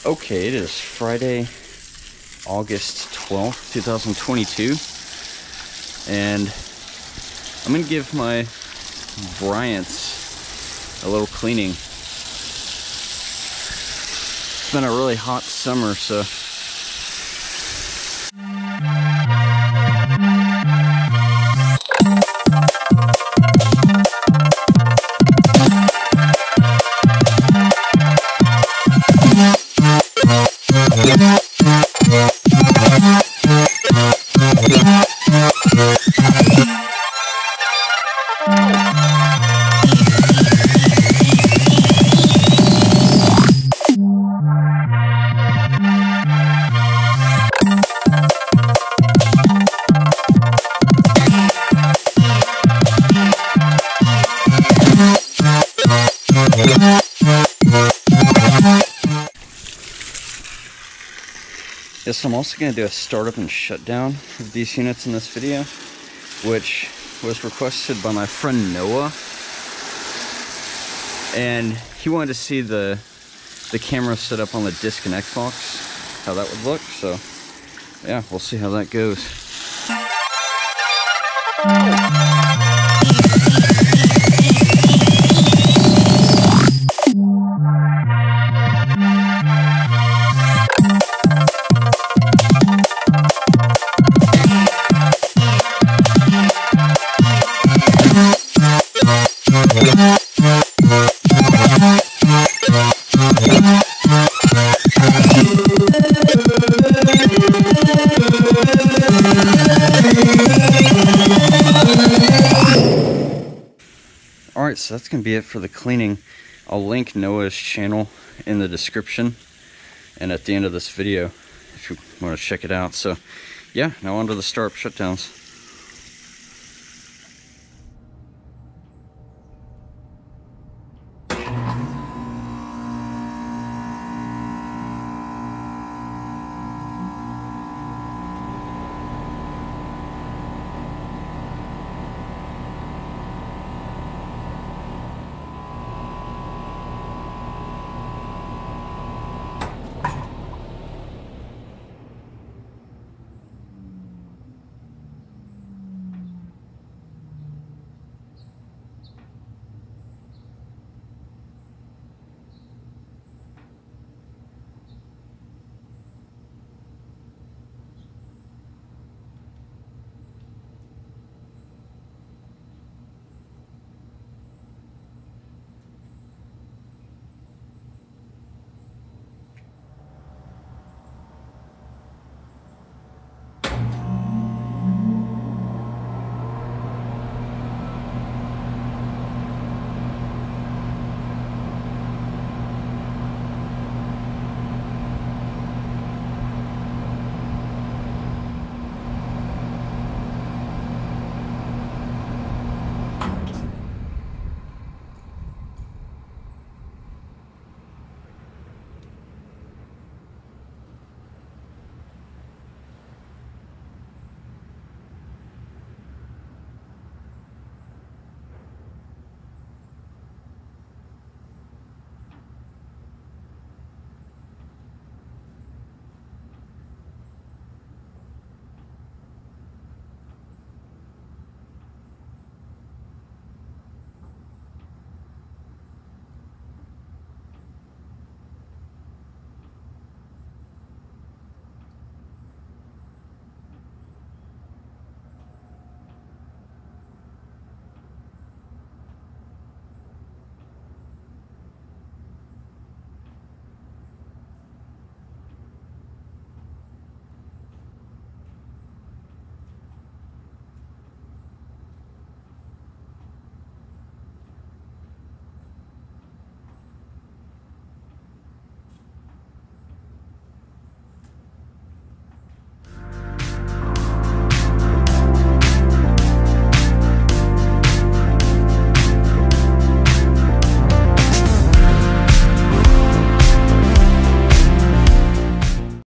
Okay, it is Friday, August 12th, 2022, and I'm going to give my Bryants a little cleaning. It's been a really hot summer, so yes, I'm also going to do a startup and shutdown of these units in this video, which was requested by my friend Noah, and he wanted to see the camera set up on the disconnect box, how that would look. So yeah, we'll see how that goes. Alright, so that's going to be it for the cleaning. I'll link Noah's channel in the description and at the end of this video if you want to check it out. So yeah, now on to the startup shutdowns.